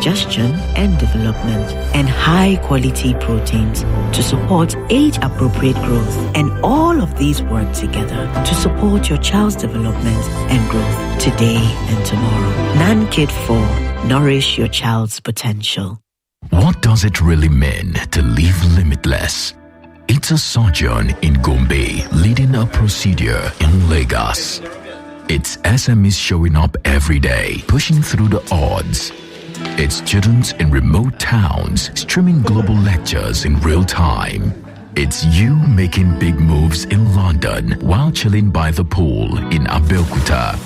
digestion and development, and high-quality proteins to support age-appropriate growth. And all of these work together to support your child's development and growth today and tomorrow. NanKid 4. Nourish your child's potential. What does it really mean to live limitless? It's a sojourn in Gombe leading a procedure in Lagos. It's SMEs showing up every day, pushing through the odds. It's students in remote towns streaming global lectures in real time. It's you making big moves in London while chilling by the pool in Abeokuta.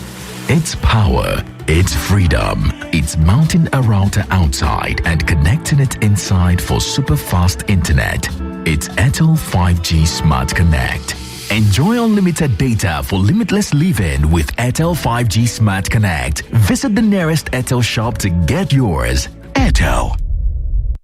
It's power, it's freedom, it's mounting a router outside and connecting it inside for super fast internet. It's Airtel 5G Smart Connect. Enjoy unlimited data for limitless living with Airtel 5G Smart Connect. Visit the nearest Airtel shop to get yours. Airtel.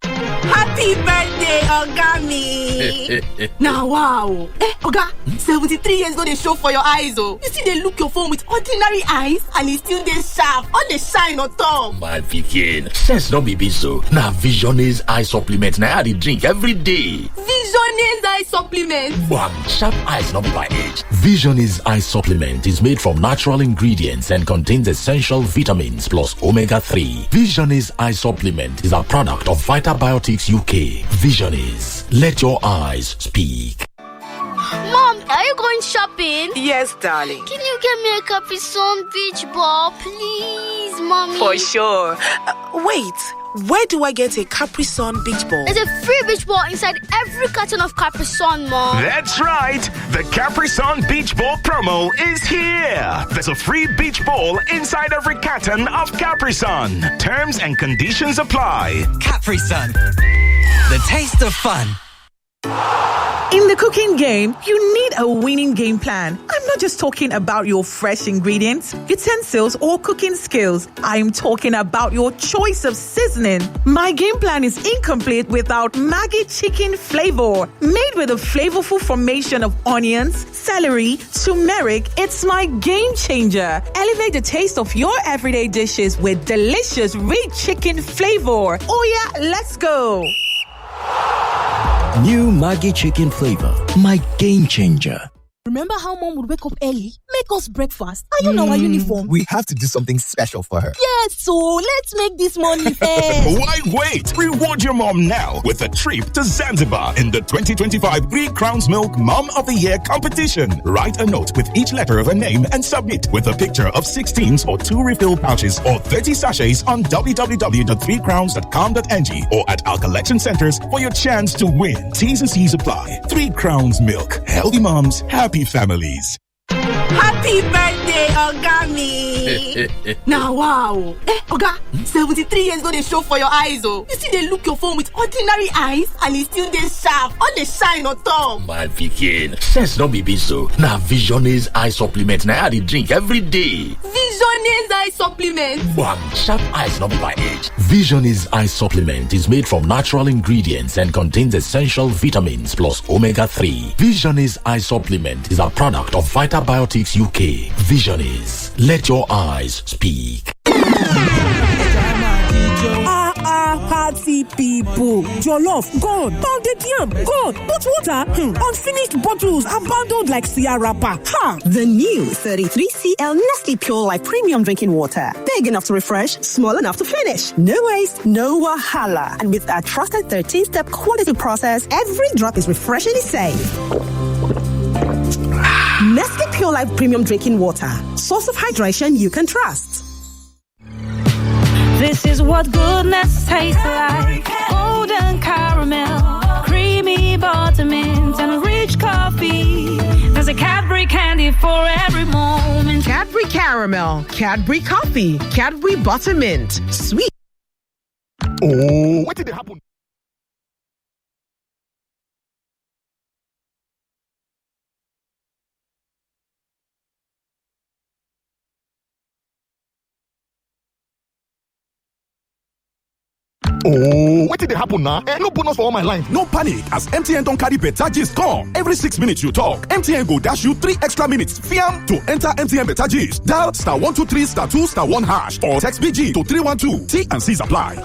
Happy birthday, Ogami! Now, wow! Oga, 73 years no dey show for your eyes, oh. You see, they look your phone with ordinary eyes, and it still dey sharp, all the shine on top. My pikin, sense no be so. Now, Vision's eye supplement, now I dey drink every day. Vision's eye supplement. One sharp eyes not be by age. Vision's eye supplement is made from natural ingredients and contains essential vitamins plus omega-3. Vision's eye supplement is a product of Vitabiotics UK. Vision's, let your eyes speak. Mom, are you going shopping? Yes, darling. Can you get me a Capri Sun beach ball, please, Mommy? For sure. Wait, where do I get a Capri Sun beach ball? There's a free beach ball inside every carton of Capri Sun, Mom. That's right. The Capri Sun Beach Ball promo is here. There's a free beach ball inside every carton of Capri Sun. Terms and conditions apply. Capri Sun, the taste of fun. In the cooking game, you need a winning game plan. I'm not just talking about your fresh ingredients, utensils, or cooking skills. I'm talking about your choice of seasoning. My game plan is incomplete without Maggi chicken flavor. Made with a flavorful formation of onions, celery, turmeric, it's my game changer. Elevate the taste of your everyday dishes with delicious, rich chicken flavor. Oh yeah, let's go. New Maggi chicken flavor, my game changer. Remember how Mom would wake up early, make us breakfast, iron our uniform? We have to do something special for her. Yes, so let's make this money fair. Why wait? Reward your mom now with a trip to Zanzibar in the 2025 3 Crowns Milk Mom of the Year competition. Write a note with each letter of her name and submit with a picture of 16s or 2 refill pouches or 30 sachets on www.3crowns.com.ng or at our collection centers for your chance to win. T's and C's apply. 3 Crowns Milk. Healthy moms, happy families. Happy birthday, Ogami! Now, wow! Oga, 73 years no dey show for your eyes, oh. You see, they look your phone with ordinary eyes, and it still dey sharp, all the shine on top. My pikin, sense no be so. Now, Vision's eye supplement, now I dey drink every day. Vision's eye supplement. One sharp eyes not be by age. Vision's eye supplement is made from natural ingredients and contains essential vitamins plus omega-3. Vision's eye supplement is a product of Vitabiotics UK. Vision's, let your eyes speak. Party people, jollof gone, pounded yam gone, but water, unfinished bottles abandoned like Sia wrapper. The new 33cl Nestle Pure Life Premium Drinking Water, big enough to refresh, small enough to finish. No waste, no wahala, and with our trusted 13-step quality process, every drop is refreshingly safe. Nestle Pure Life Premium Drinking Water, source of hydration you can trust. This is what goodness tastes like. Golden caramel, creamy buttermint, and rich coffee. There's a Cadbury candy for every moment. Cadbury caramel, Cadbury coffee, Cadbury buttermint, sweet. Oh, what did it happen? Oh, what did it happen now? No bonus for all my line. No panic, as MTN don't carry better gist come. Every 6 minutes you talk, MTN go dash you 3 extra minutes. Fiam to enter MTN better gist. Dial *123*2*1# or text BG to 312. T and C's apply.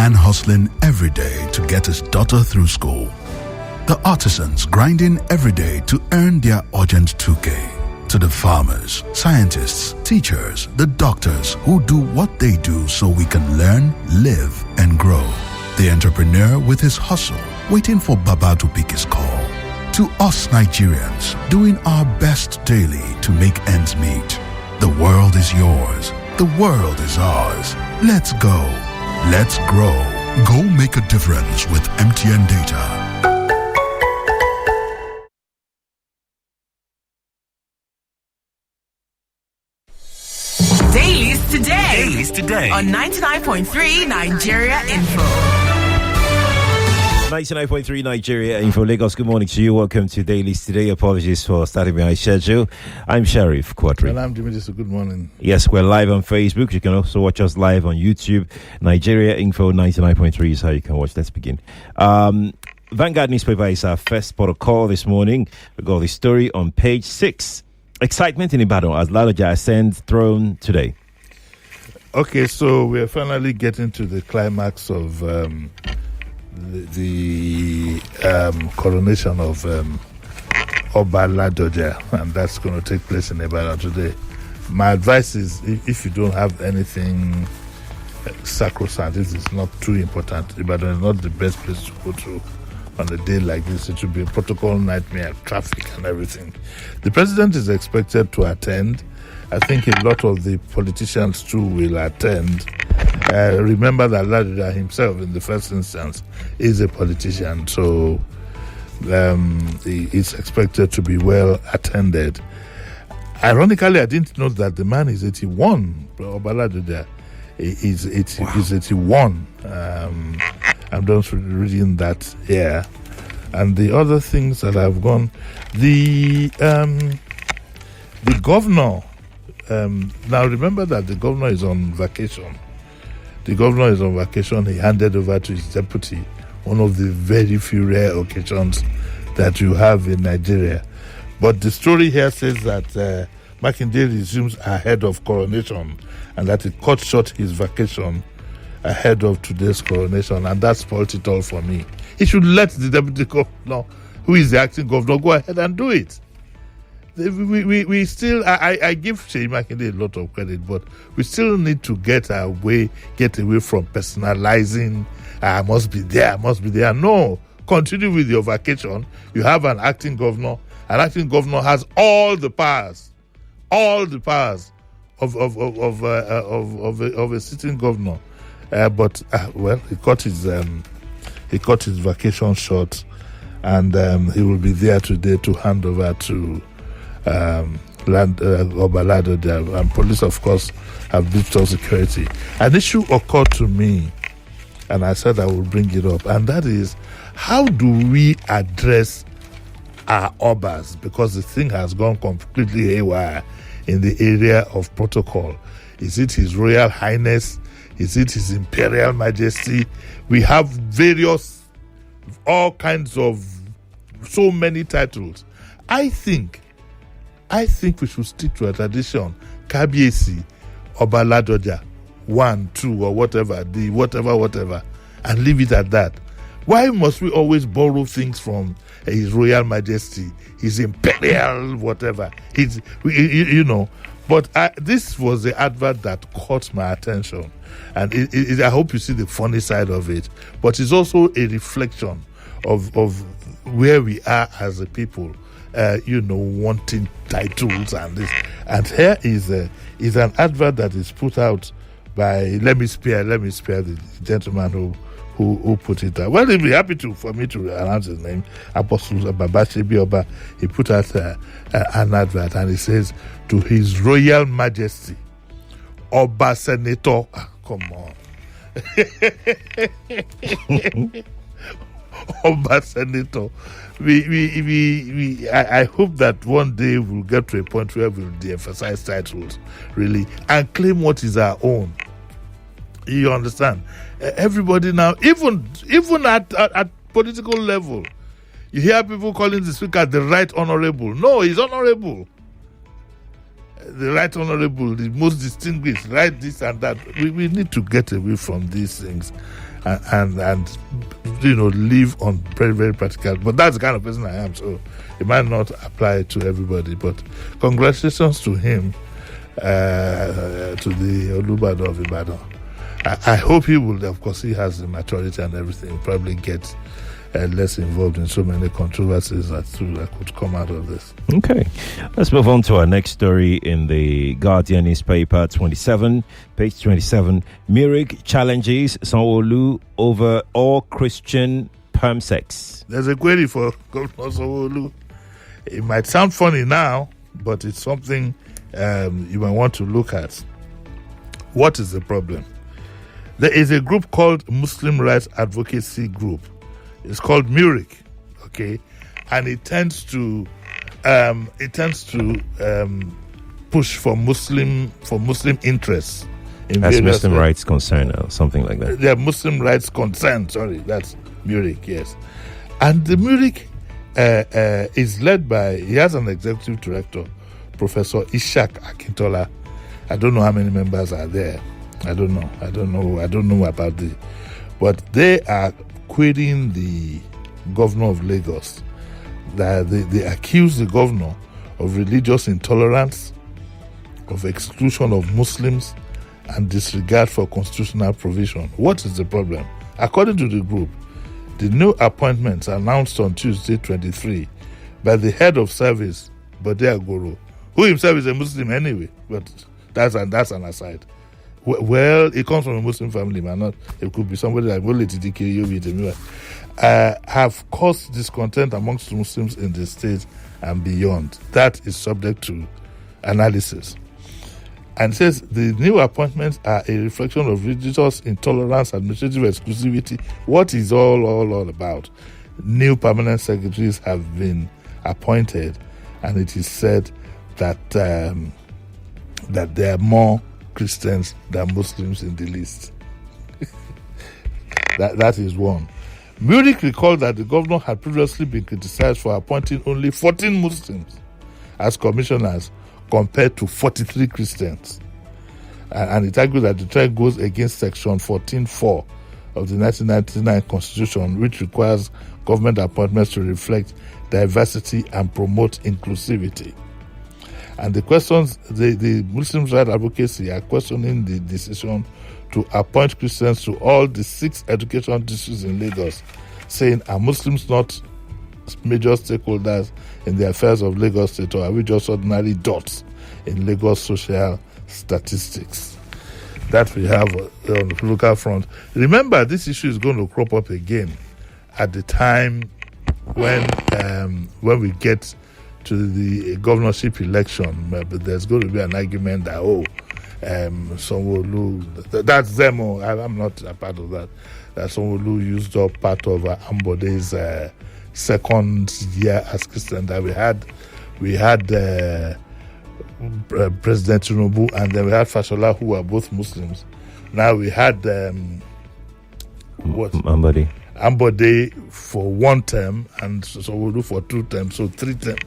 man hustling every day to get his daughter through school. The artisans grinding every day to earn their urgent 2K. To the farmers, scientists, teachers, the doctors who do what they do so we can learn, live, and grow. The entrepreneur with his hustle, waiting for Baba to pick his call. To us Nigerians, doing our best daily to make ends meet. The world is yours. The world is ours. Let's go. Let's grow. Go make a difference with MTN Data. Dailies today. Dailies today. On 99.3 Nigeria Info. 99.3 Nigeria Info Lagos. Good morning to you. Welcome to Dailies today. Apologies for starting behind schedule. I'm Sheriff Quadry. And I'm Jimi Disu. Good morning. Yes, we're live on Facebook. You can also watch us live on YouTube. Nigeria Info 99.3 is how you can watch. Let's begin. Vanguard newspaper is our first port of call this morning. We got the story on page 6. Excitement in Ibadan as Ladoja ascends throne today. Okay, so we're finally getting to the climax of the coronation of Oba Ladoja, and that's going to take place in Ibadan today. My advice is, if you don't have anything sacrosanct, this is not too important. Ibadan is not the best place to go to on a day like this. It will be a protocol nightmare, traffic and everything. The president is expected to attend. I think a lot of the politicians too will attend. Remember that Ladoja himself, in the first instance, is a politician, so it's expected to be well attended. Ironically, I didn't know that the man is 81. Oba Ladoja is 81. I'm just reading that here. And the other things that have gone, the governor, now remember that the governor is on vacation. The governor is on vacation. He handed over to his deputy, one of the very few rare occasions that you have in Nigeria. But the story here says that Makinde resumes ahead of coronation and that it cut short his vacation ahead of today's coronation, and that spoiled it all for me. He should let the deputy governor, who is the acting governor, go ahead and do it. We still, I give Sheyi Makinde a lot of credit, but we still need to get away from personalizing. I must be there. No, continue with your vacation. You have an acting governor. An acting governor has all the powers of a sitting governor. But he cut his vacation short, and he will be there today to hand over to Oba Ladoja, and police, of course, have beefed up security. An issue occurred to me, and I said I will bring it up, and that is, how do we address our Obas? Because the thing has gone completely haywire in the area of protocol. Is it His Royal Highness? Is it His Imperial Majesty? We have all kinds of, so many titles. I think we should stick to a tradition. Kabiesi, Oba Ladoja, 1, 2, or whatever, whatever, and leave it at that. Why must we always borrow things from His Royal Majesty, His Imperial whatever? But this was the advert that caught my attention. And I hope you see the funny side of it. But it's also a reflection of where we are as a people, wanting titles and this. And here is an advert that is put out by, let me spare the gentleman who put it out. Well, he'll be happy for me to announce his name, Apostle Babashebi Oba. He put out an advert, and he says, to His Royal Majesty, Oba Senator. Come on. Oba Senator. I hope that one day we'll get to a point where we'll de-emphasize titles, really, and claim what is our own. You understand? Everybody now, even at political level, you hear people calling the speaker the Right Honorable. No, he's honorable. The Right Honorable, the most distinguished, right, this and that. We need to get away from these things. and live on very, very practical. But that's the kind of person I am, so it might not apply to everybody. But congratulations to him, to the Olubadan of Ibadan. I hope he will, of course, he has the maturity and everything, probably get less involved in so many controversies that could come out of this. Okay, let's move on to our next story in the Guardian newspaper, page 27. Murik challenges Sanwo-Olu over all Christian perm sex. There's a query for Governor Sanwo-Olu. It might sound funny now, but it's something you might want to look at. What is the problem? There is a group called Muslim Rights Advocacy Group. It's called Murik, okay, and it tends to push for Muslim interests. As Muslim rights concern or something like that. Yeah, Muslim rights concern. Sorry, that's Murik. Yes, and the Murik is led by. He has an executive director, Professor Ishak Akintola. I don't know how many members are there. I don't know about the, but they are querying the governor of Lagos. That they accuse the governor of religious intolerance, of exclusion of Muslims, and disregard for constitutional provision. What is the problem? According to the group, the new appointments announced on Tuesday 23 by the head of service, Bode Agoro, who himself is a Muslim anyway, but that's an aside. Well, it comes from a Muslim family, man. Not it could be somebody like have caused discontent amongst Muslims in the state and beyond. That is subject to analysis. And says the new appointments are a reflection of religious intolerance, administrative exclusivity. What is all about? New permanent secretaries have been appointed, and it is said that that there are more Christians than Muslims in the list. that is one. Murik recalled that the governor had previously been criticized for appointing only 14 Muslims as commissioners compared to 43 Christians. And it argued that the trend goes against Section 14(4) of the 1999 Constitution, which requires government appointments to reflect diversity and promote inclusivity. And the questions, the Muslim Rights Advocacy are questioning the decision to appoint Christians to all the 6 education districts in Lagos, saying, are Muslims not major stakeholders in the affairs of Lagos State, or are we just ordinary dots in Lagos social statistics? That we have on the local front. Remember, this issue is going to crop up again at the time when we get to the governorship election. But there's going to be an argument that Sanwo-Olu, that's them. I'm not a part of that. That Sanwo-Olu used up part of Ambode's second year as Christian. That we had President Tinubu, and then we had Fashola, who were both Muslims. Now we had Ambode for 1 term, and Sanwo-Olu for 2 terms, so 3 terms.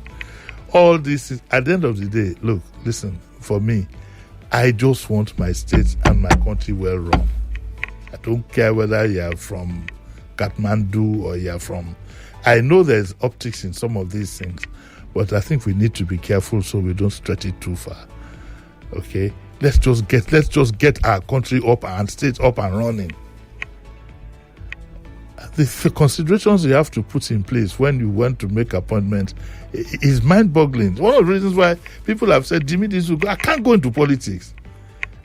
All this is, at the end of the day, look, listen, for me, I just want my state and my country well run. I don't care whether you're from Kathmandu or you're from... I know there's optics in some of these things, but I think we need to be careful so we don't stretch it too far. Okay? Let's just get our country up and state up and running. The considerations you have to put in place when you want to make appointments is mind-boggling. One of the reasons why people have said, Jimi Disu, I can't go into politics.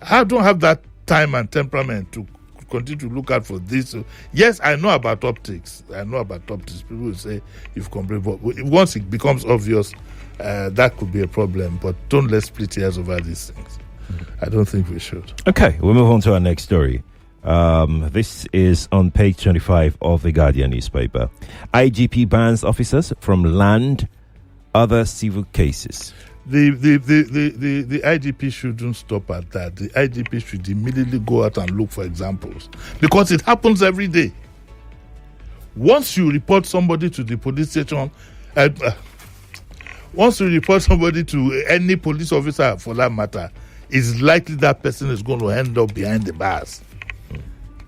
I don't have that time and temperament to continue to look out for this. So, yes, I know about optics. People will say you've complained, but once it becomes obvious, that could be a problem. But don't let's split hairs over these things. I don't think we should. Okay, we'll move on to our next story. This is on page 25 of the Guardian newspaper. IGP bans officers from land other civil cases. The IGP shouldn't stop at that. The IGP should immediately go out and look for examples, because it happens every day. Once you report somebody to the police station, once you report somebody to any police officer for that matter, it's likely that person is going to end up behind the bars.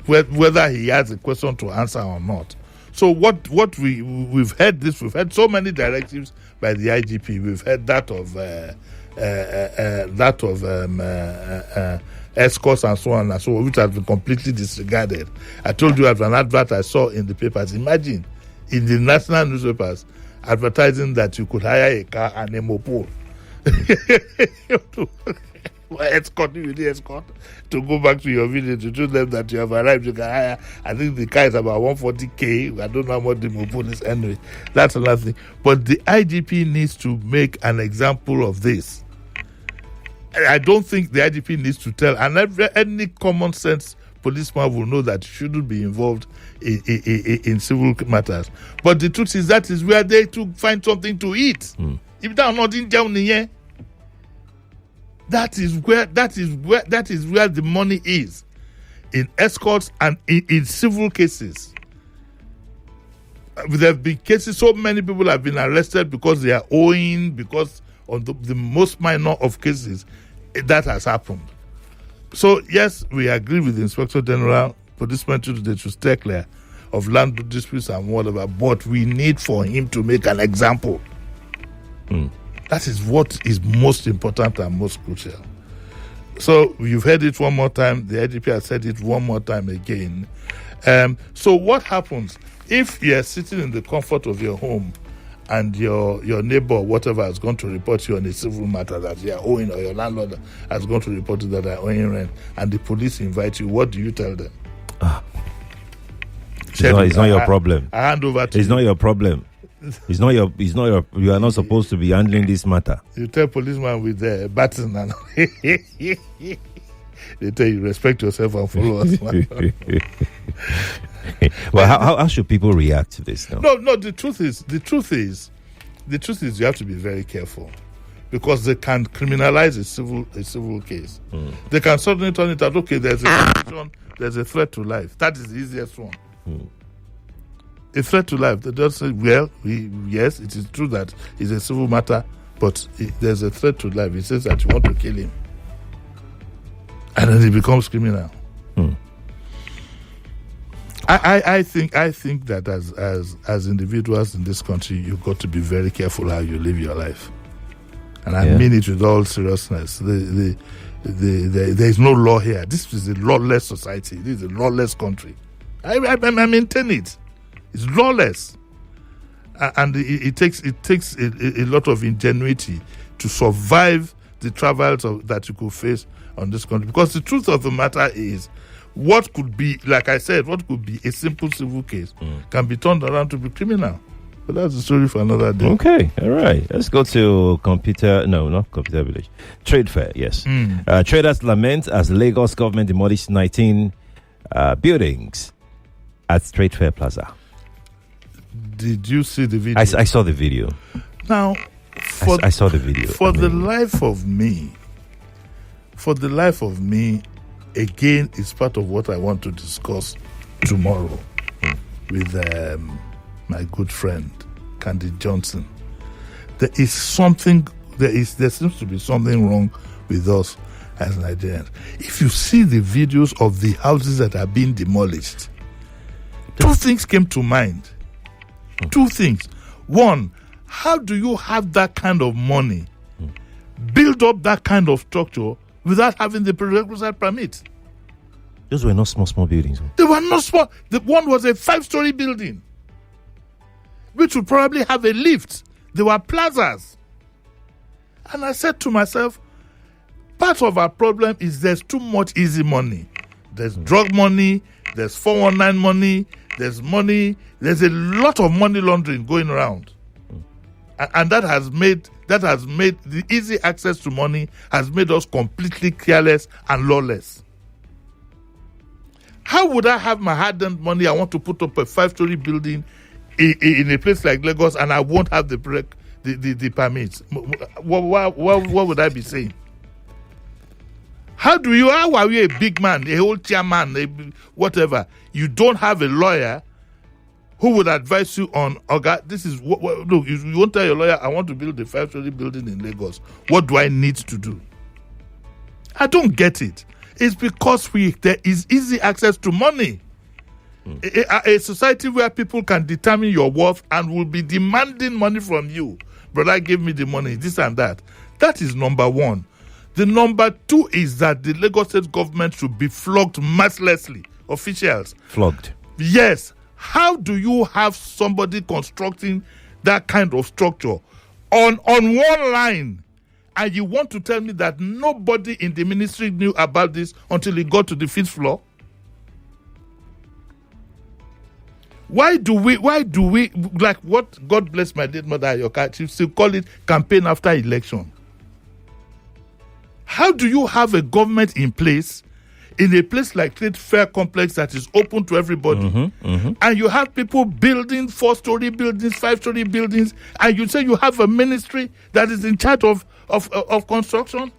whether he has a question to answer or not. So we've heard so many directives by the IGP. We've heard that of escorts and so on and so on, which has been completely disregarded. I told you of an advert I saw in the papers. Imagine in the national newspapers advertising that you could hire a car and a moped. Escort to go back to your village to tell them that you have arrived. You can hire. I think the car is about 140k. I don't know how much the moped is anyway. That's another thing. But the IGP needs to make an example of this. I don't think the IGP needs to tell, and any common sense policeman will know that you shouldn't be involved in civil matters. But the truth is that is where they to find something to eat. If they're not in town here, that is where the money is, in escorts and in civil cases. There have been cases, so many people have been arrested because they are owing, because on the most minor of cases, that has happened. So, yes, we agree with the Inspector General, policemen they should stay clear of land disputes and whatever, but we need for him to make an example. That is what is most important and most crucial. So, you've heard it one more time. The IGP has said it one more time again. So, what happens if you are sitting in the comfort of your home and your neighbor or whatever has gone to report you on a civil matter that you are owing, or your landlord has gone to report you that they are owing rent, and the police invite you, what do you tell them? It's not your problem. I hand over to you. It's not your problem. It's not your. You are not supposed to be handling this matter. You tell policeman with the baton and they tell you respect yourself and follow us. Well, how should people react to this now? No. The truth is, you have to be very careful, because they can criminalize a civil case. They can suddenly turn it out. Okay, there's a threat to life. That is the easiest one. A threat to life. They just say, well, yes, it is true that it's a civil matter, but there's a threat to life. It says that you want to kill him, and then it becomes criminal. I think that as individuals in this country, you've got to be very careful how you live your life, and I mean it with all seriousness. There is no law here. This is a lawless society. This is a lawless country. I maintain it. It's lawless, and it takes a lot of ingenuity to survive the travails that you could face on this country. Because the truth of the matter is, what could be, like I said, what could be a simple civil case can be turned around to be criminal. But that's a story for another day. Okay, all right. Let's go to not Computer Village. Trade Fair, yes. Traders lament as Lagos government demolished 19 buildings at Trade Fair Plaza. Did you see the video? I saw the video. Now, I saw the video. For the life of me, again, it's part of what I want to discuss tomorrow with my good friend Candy Johnson. There seems to be something wrong with us as Nigerians. If you see the videos of the houses that are being demolished, two things came to mind. Two things. One, how do you have that kind of money, build up that kind of structure without having the prerequisite permit? Those were not small buildings. They were not small. The one was a 5-story building, which would probably have a lift. They were plazas. And I said to myself, part of our problem is there's too much easy money. There's drug money, there's 419 money, there's a lot of money laundering going around. And that has made the easy access to money has made us completely careless and lawless. How would I have my hard-earned money? I want to put up a 5-story building in a place like Lagos, and I won't have the permits. What would I be saying? How are you a big man, a whole chairman, whatever? You don't have a lawyer who would advise you on, this is look, you won't tell your lawyer, I want to build a 5-story building in Lagos. What do I need to do? I don't get it. It's because there is easy access to money. A society where people can determine your worth and will be demanding money from you. Brother, give me the money, this and that. That is number one. The number two is that the Lagos State government should be flogged mercilessly. Officials. Flogged. Yes. How do you have somebody constructing that kind of structure on one line, and you want to tell me that nobody in the ministry knew about this until it got to the 5th floor? Why do we, like what, God bless my dead mother, Ayoka, she still call it campaign after election? How do you have a government in place, in a place like Trade Fair Complex that is open to everybody, and you have people building 4-story buildings, 5-story buildings, and you say you have a ministry that is in charge of construction?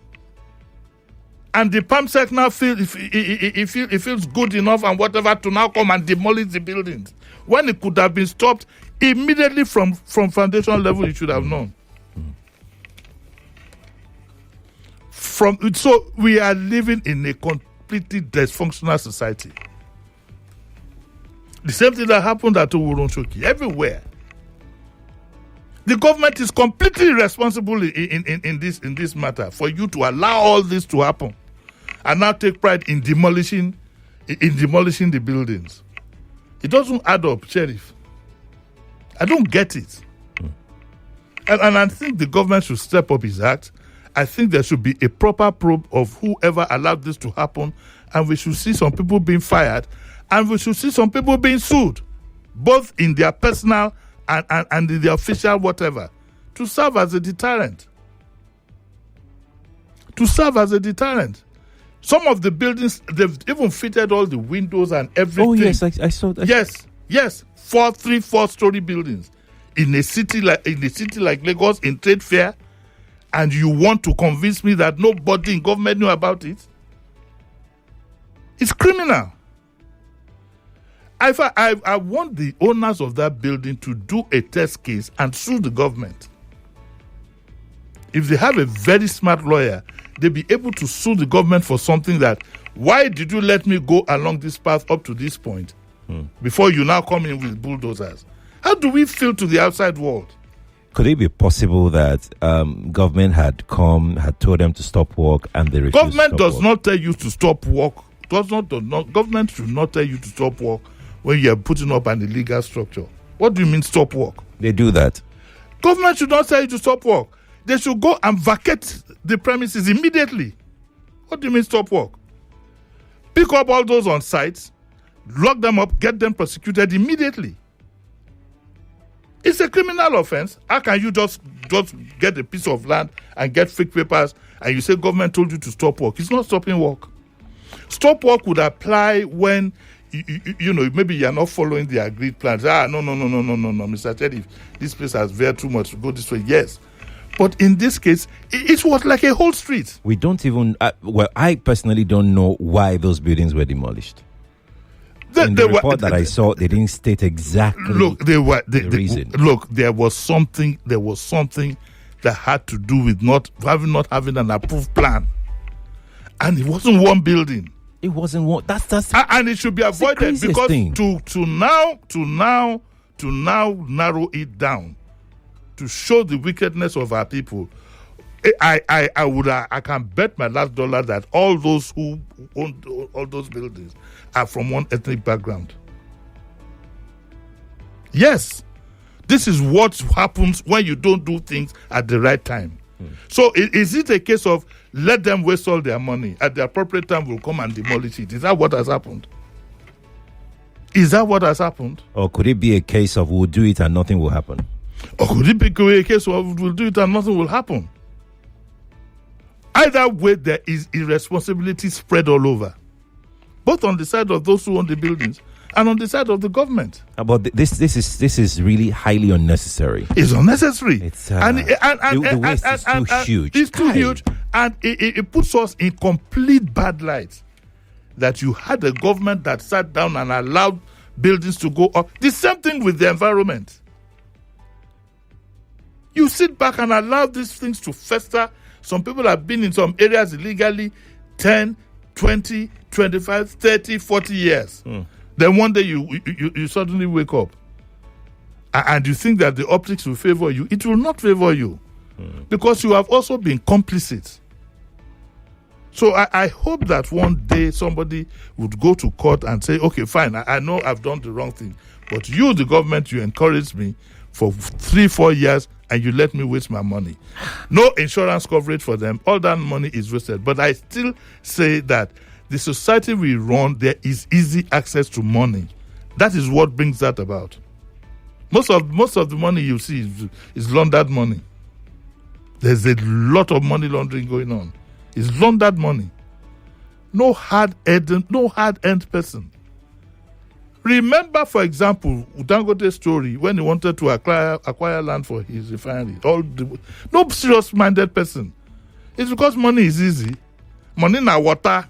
And the PAMSEC now it feels good enough and whatever to now come and demolish the buildings, when it could have been stopped immediately from foundation level. You should have known. So we are living in a completely dysfunctional society. The same thing that happened at Owuronshoki, everywhere. The government is completely responsible in this matter for you to allow all this to happen, and now take pride in demolishing the buildings. It doesn't add up, Sheriff. I don't get it. And I think the government should step up its act. I think there should be a proper probe of whoever allowed this to happen, and we should see some people being fired, and we should see some people being sued, both in their personal and in the official whatever, to serve as a deterrent. Some of the buildings, they've even fitted all the windows and everything. Oh, yes, I saw that. Yes. 4-story buildings in a city like Lagos, in Trade Fair, and you want to convince me that nobody in government knew about it? It's criminal. I want the owners of that building to do a test case and sue the government. If they have a very smart lawyer, they'll be able to sue the government for something that, why did you let me go along this path up to this point before you now come in with bulldozers? How do we feel to the outside world? Could it be possible that government had told them to stop work and they refused? Government does not tell you to stop work. Government should not tell you to stop work when you are putting up an illegal structure. What do you mean stop work? They do that. Government should not tell you to stop work. They should go and vacate the premises immediately. What do you mean stop work? Pick up all those on sites, lock them up, get them prosecuted immediately. It's a criminal offense. How can you just get a piece of land and get fake papers and you say government told you to stop work? It's not stopping work. Stop work would apply when you know, maybe you're not following the agreed plans. No, Mr. Sheriff, this place has veered too much to go this way. Yes. But in this case, it was like a whole street. We don't even, I personally don't know why those buildings were demolished. In the report that I saw, they didn't state exactly the reason. Look, there was something that had to do with not having an approved plan. And it wasn't one building. It wasn't one. That's and it should be avoided, because to now narrow it down, to show the wickedness of our people, I can bet my last dollar that all those who own all those buildings are from one ethnic background. Yes, this is what happens when you don't do things at the right time. So is it a case of let them waste all their money, at the appropriate time we'll come and demolish it? Is that what has happened? Or could it be a case of we'll do it and nothing will happen? Or could it be a case of we'll do it and nothing will happen? Either way, there is irresponsibility spread all over, both on the side of those who own the buildings and on the side of the government. But this is really highly unnecessary. It's unnecessary. It's the waste is too huge. It's too huge, and it puts us in complete bad light. That you had a government that sat down and allowed buildings to go up. The same thing with the environment. You sit back and allow these things to fester. Some people have been in some areas illegally 10, 20, 25, 30, 40 years. Then one day you suddenly wake up and you think that the optics will favor you. It will not favor you because you have also been complicit. So I hope that one day somebody would go to court and say, okay, fine, I know I've done the wrong thing, but you, the government, you encouraged me for 3-4 years and you let me waste my money. No insurance coverage for them. All that money is wasted. But I still say that the society we run, there is easy access to money. That is what brings that about. Most of the money you see is laundered money. There's a lot of money laundering going on. It's laundered money. No hard-earned person. Remember, for example, Dangote's story when he wanted to acquire land for his refinery. No serious-minded person. It's because money is easy. Money na water.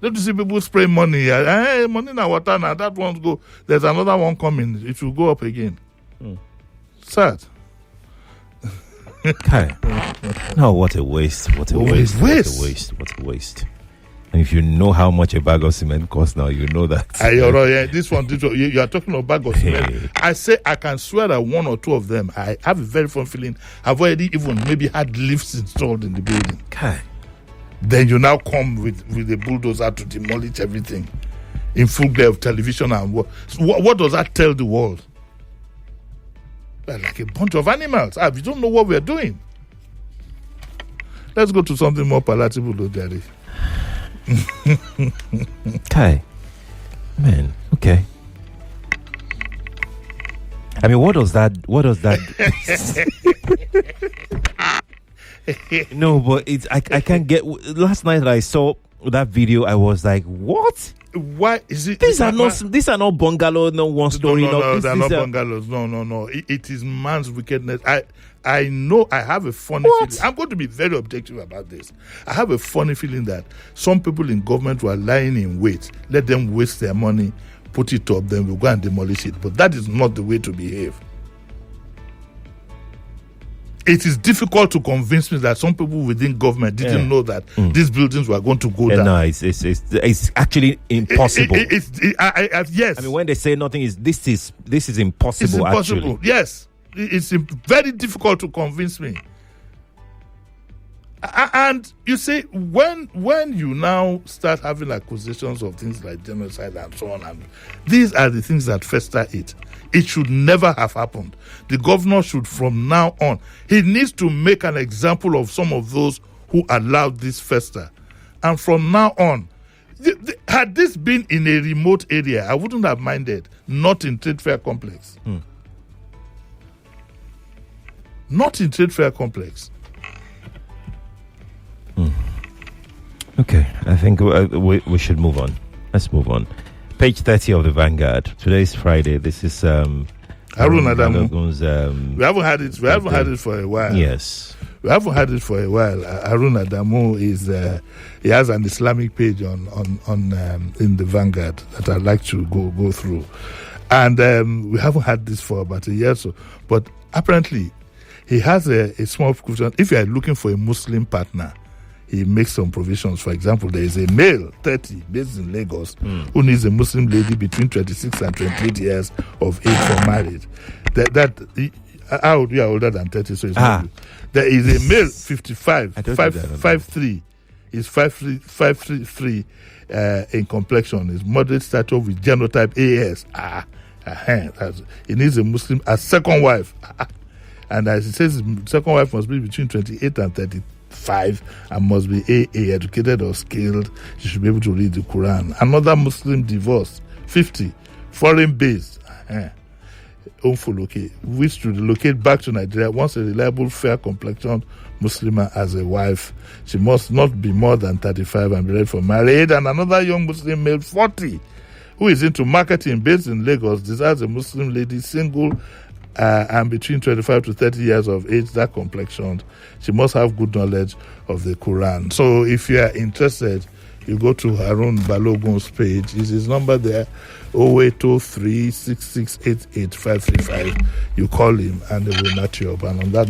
Don't you see people spray money? Hey, money na water now. That one go. There's another one coming. It will go up again. Sad. Okay. No, what a waste. What a waste. What a waste. And if you know how much a bag of cement costs now, you know that. This one, you are talking about bag of cement. I say I can swear that one or two of them, I have a very fun feeling, I've already even maybe had lifts installed in the building. Okay. Then you now come with a bulldozer to demolish everything in full glare of television. And what does that tell the world? We're like a bunch of animals. We don't know what we're doing. Let's go to something more palatable, though, Daddy. Okay. Man, okay. I mean, what does that No, but it's I can't get. Last night I saw that video, I was like, what? Why is it? These are not bungalow, no one story. No, they're not bungalows. No. It is man's wickedness. I know. I have a funny feeling. I'm going to be very objective about this. I have a funny feeling that some people in government were lying in wait. Let them waste their money, put it up, then we'll go and demolish it. But that is not the way to behave. It is difficult to convince me that some people within government didn't know that these buildings were going to go down. No, it's actually impossible. Yes. I mean, when they say nothing is this is impossible. It's impossible. Actually. Yes, it's very difficult to convince me. And you see, when you now start having accusations of things like genocide and so on, and these are the things that fester it. It should never have happened. The governor should, from now on, he needs to make an example of some of those who allowed this fester. And from now on, had this been in a remote area, I wouldn't have minded. Not in Trade Fair Complex. Not in Trade Fair Complex. Okay, I think we should move on. Let's move on. Page 30 of the Vanguard. Today is Friday. This is Harun Adamu. We haven't had it. We haven't had it for a while. Yes, we haven't had it for a while. Harun Adamu is he has an Islamic page on in the Vanguard that I'd like to go through, and we haven't had this for about a year or so. But apparently, he has a small question. If you are looking for a Muslim partner, he makes some provisions. For example, there is a male, 30, based in Lagos, who needs a Muslim lady between 26 and 28 years of age for marriage. How old? You are older than 30, so it's not. There is a male, 55, 5'3", is 5'3", in complexion, is moderate stature with genotype AS. He needs a Muslim as second wife. And as it says, second wife must be between 28 and 35 and must be AA, educated or skilled. She should be able to read the Quran. Another Muslim divorce, 50, foreign based, wish to relocate back to Nigeria, wants a reliable, fair complexion Muslimah as a wife. She must not be more than 35 and be ready for marriage. And another young Muslim male, 40, who is into marketing based in Lagos, desires a Muslim lady, single, and between 25 to 30 years of age, that complexion. She must have good knowledge of the Quran. So if you are interested, You go to Harun Balogun's page. Is his number there? 0803-6688-535. You call him and they will match you up. And on that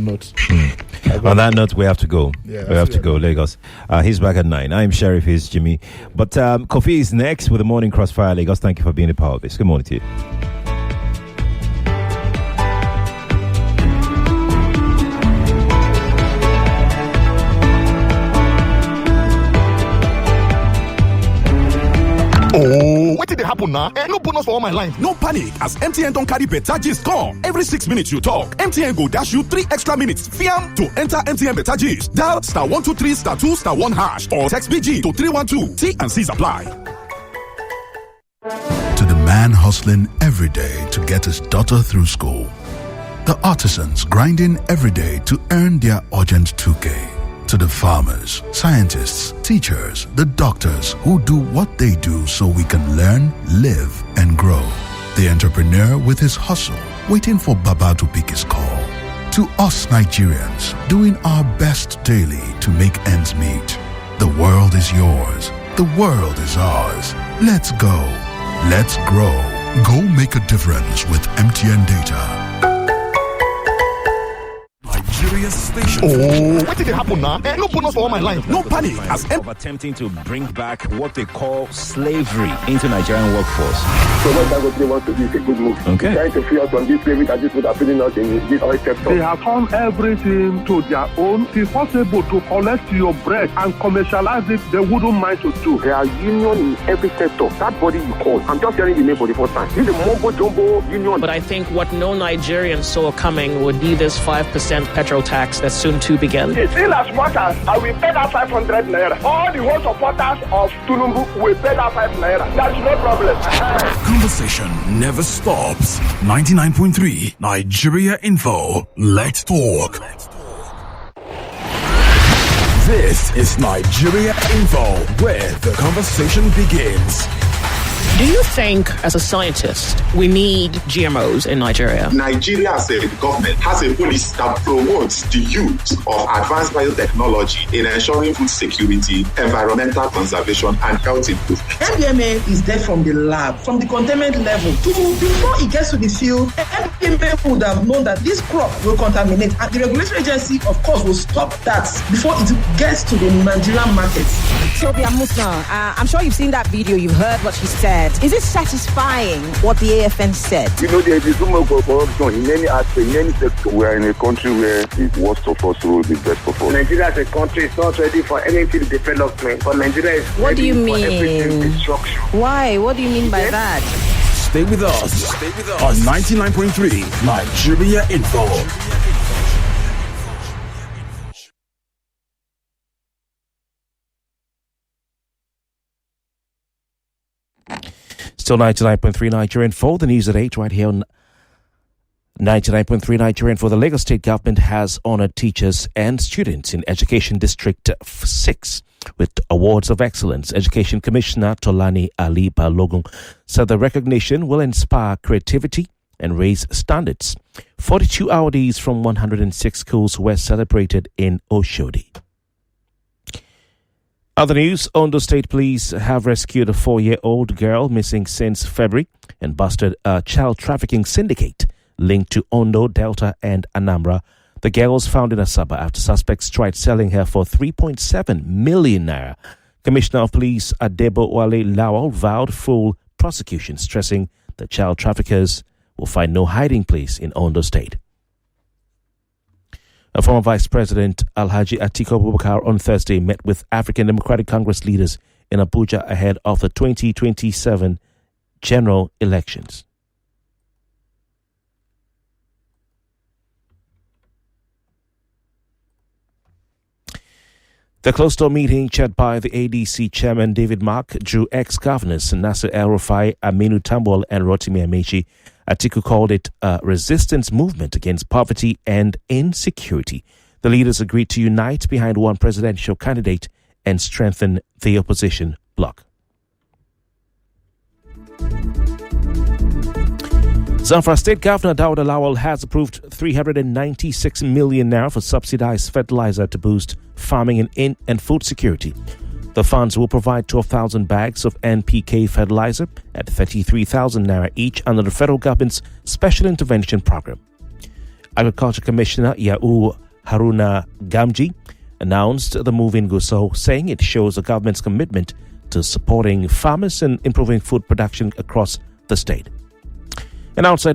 note, we have to go. Yeah, we have to go, Lagos. He's back at 9. I'm Sheriff, he's Jimmy. But Kofi is next with the Morning Crossfire. Lagos, thank you for being a part of this. Good morning to you. Oh, what did it happen now? No bonus for all my lines. No panic, as MTN don't carry better gist come. Every 6 minutes you talk, MTN go dash you 3 extra minutes. Fiam to enter MTN better gist. Dial *123 *2 *1 hash or text BG to 312. T and C's apply. To the man hustling every day to get his daughter through school. The artisans grinding every day to earn their urgent 2K. To the farmers, scientists, teachers, the doctors who do what they do so we can learn, live, and grow. The entrepreneur with his hustle, waiting for Baba to pick his call. To us Nigerians, doing our best daily to make ends meet. The world is yours. The world is ours. Let's go. Let's grow. Go make a difference with MTN Data. Nigeria's station. Oh, what did it happen now? No bonus for all my lines. No panic, as attempting to bring back what they call slavery into Nigerian workforce. So what they want to do is a good move. Okay. Trying to free us from this slavery that this would have been us in this oil sector. They have turned everything to their own. It is possible to collect your bread and commercialize it. They wouldn't mind to do. There are unions in every sector. That body you call. I'm just hearing the name for the first time. This is the Mumbo Jumbo Union. But I think what no Nigerian saw coming would be this 5% petrol tax that's soon to begin. It's in as much as I will pay that 500 naira. All the whole supporters of Tulumbu will pay that 5 naira. That's no problem. Conversation never stops. 99.3 Nigeria Info. Let's talk. This is Nigeria Info, where the conversation begins. Do you think, as a scientist, we need GMOs in Nigeria? Nigeria as a government has a policy that promotes the use of advanced biotechnology in ensuring food security, environmental conservation, and health improvement. MDMA is there from the lab, from the containment level. Before it gets to the field, MDMA would have known that this crop will contaminate, and the regulatory agency, of course, will stop that before it gets to the Nigerian markets. Sylvia Musa, I'm sure you've seen that video, you've heard what she said. Is it satisfying what the AFN said? You know, there is no corruption in any aspect, in any sector. We are in a country where the worst of us will be best of us. Nigeria as a country is not ready for anything development, but Nigeria is what do you mean? For everything destruction. Why? What do you mean by that? Stay with us on 99.3 Nigeria Info. Still 99.3 Nigerian for the news at 8 right here on 99.3 Nigerian for the Lagos State government has honored teachers and students in Education District 6 with awards of excellence. Education Commissioner Tolani Ali Balogun said the recognition will inspire creativity and raise standards. 42 awardees from 106 schools were celebrated in Oshodi. Other news, Ondo State Police have rescued a 4-year-old girl missing since February and busted a child trafficking syndicate linked to Ondo, Delta and Anambra. The girl was found in Asaba after suspects tried selling her for 3.7 million naira. Commissioner of Police Adebo Wale Lawal vowed full prosecution, stressing that child traffickers will find no hiding place in Ondo State. Former Vice President Alhaji Atiku Abubakar on Thursday met with African Democratic Congress leaders in Abuja ahead of the 2027 general elections. The closed-door meeting chaired by the ADC chairman David Mark drew ex-governors Nasser El-Rufai, Aminu Tambol and Rotimi Amechi. Atiku called it a resistance movement against poverty and insecurity. The leaders agreed to unite behind one presidential candidate and strengthen the opposition bloc. Zamfara State Governor Daud Lawal has approved 396 million naira for subsidized fertilizer to boost farming and food security. The funds will provide 12,000 bags of NPK fertilizer at 33,000 naira each under the federal government's Special Intervention Program. Agriculture Commissioner Ya'u Haruna Gamji announced the move in Gusau, saying it shows the government's commitment to supporting farmers and improving food production across the state. And outside